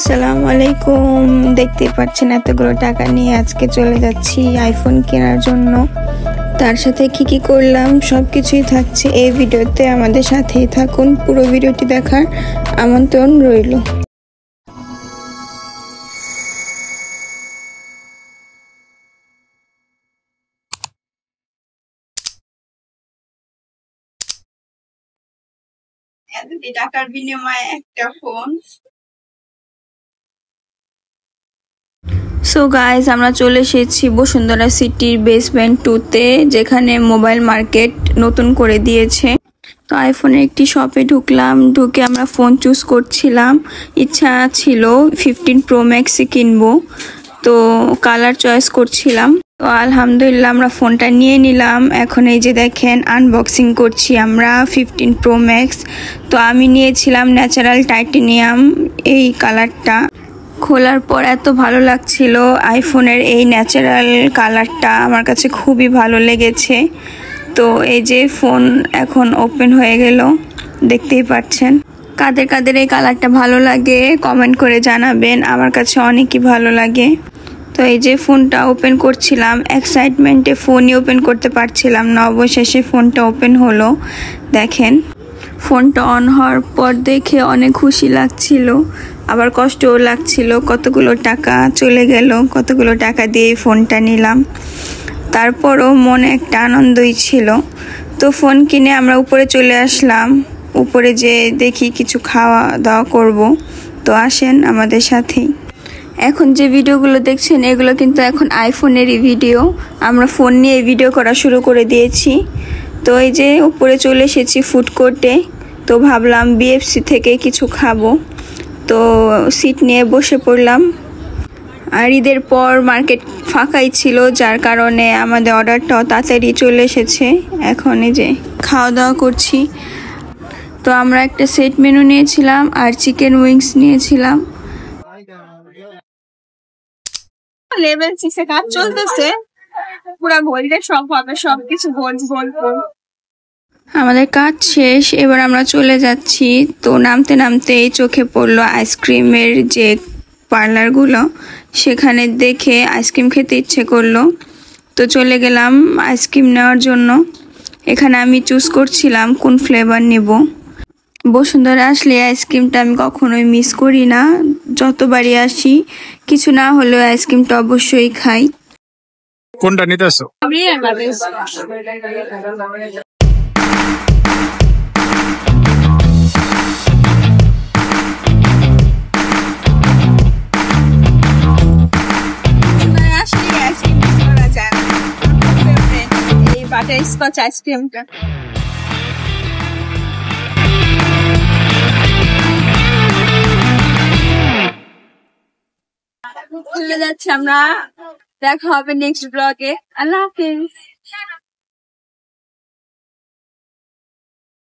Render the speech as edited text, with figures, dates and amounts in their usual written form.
আসসালামু আলাইকুম। দেখতে পাচ্ছেন এতগুলো টাকা নিয়ে আজকে চলে যাচ্ছি আইফোন কেনার জন্য। তার সাথে কি কি করলাম সবকিছুই থাকছে এই ভিডিওতে, আমাদের সাথেই থাকুন। পুরো ভিডিওটি দেখার আমন্ত্রণ রইল। টাকার বিনিময়ে একটা ফোন। সো গাইজ, আমরা চলে এসেছি বসুন্ধরা সিটির বেসমেন্ট 2-তে, যেখানে মোবাইল মার্কেট নতুন করে দিয়েছে। তো আইফোনের একটি শপে ঢুকলাম। ঢুকে আমরা ফোন চুজ করছিলাম। ইচ্ছা ছিল 15 প্রো ম্যাক্সই কিনবো, তো কালার চয়েস করছিলাম। তো আলহামদুলিল্লাহ আমরা ফোনটা নিয়ে নিলাম। এখন এই যে দেখেন আনবক্সিং করছি আমরা 15 প্রো ম্যাক্স। তো আমি নিয়েছিলাম ন্যাচারাল টাইটেনিয়াম এই কালারটা। খোলার পর এত ভালো লাগছিল আইফোনের এই ন্যাচারাল কালারটা, আমার কাছে খুবই ভালো লেগেছে। তো এই যে ফোন এখন ওপেন হয়ে গেল, দেখতেই পাচ্ছেন। কাদের কাদের এই কালারটা ভালো লাগে কমেন্ট করে জানাবেন, আমার কাছে অনেকই ভালো লাগে। তো এই যে ফোনটা ওপেন করছিলাম, এক্সাইটমেন্টে ফোনই ওপেন করতে পারছিলাম না, অবশেষে ফোনটা ওপেন হলো। দেখেন ফোনটা অন হওয়ার পর দেখে অনেক খুশি লাগছিল, আবার কষ্টও লাগছিল। কতগুলো টাকা চলে গেল, কতগুলো টাকা দিয়ে ফোনটা নিলাম, তারপরও মনে একটা আনন্দই ছিল। তো ফোন কিনে আমরা উপরে চলে আসলাম। উপরে যে দেখি কিছু খাওয়া দাওয়া করব। তো আসেন আমাদের সাথেই। এখন যে ভিডিওগুলো দেখছেন এগুলো কিন্তু এখন আইফোনেরই ভিডিও। আমরা ফোন নিয়ে ভিডিও করা শুরু করে দিয়েছি। তো এই যে উপরে চলে এসেছি ফুড কোর্টে। তো ভাবলাম বিএফসি থেকে কিছু খাবো, তো সিট নিয়ে বসে পড়লাম। আর ঈদের পর মার্কেট ফাঁকাই ছিল, যার কারণে আমাদের অর্ডারটাও তাড়াতাড়ি চলে এসেছে। এখন এই যে খাওয়া দাওয়া করছি। তো আমরা একটা সেট মেনু নিয়েছিলাম আর চিকেন উইংস নিয়েছিলাম। লেভেল 6 এ কাজ চলতেছে, পুরো গোল্ডে সব হবে, সবকিছু গোল্ড গোল্ড। আমাদের কাজ শেষ, এবার আমরা চলে যাচ্ছি। তো নামতে নামতেই চোখে পড়লো আইসক্রিমের যে পার্লারগুলো, সেখানে দেখে আইসক্রিম খেতে ইচ্ছে করলো। তো চলে গেলাম আইসক্রিম নেওয়ার জন্য। এখানে আমি চুজ করছিলাম কোন ফ্লেভার নেব। বসুন্ধরা আসলে আইসক্রিমটা আমি কখনোই মিস করি না, যতবারই আসি কিছু না হলেও আইসক্রিমটা অবশ্যই খাই। কোনটা নিতেছো? বাটারস্কচ আইসক্রিমটা চলে যাচ্ছি আমরা। দেখা হবে নেক্সট ব্লগে। আল্লাহ হাফিজ।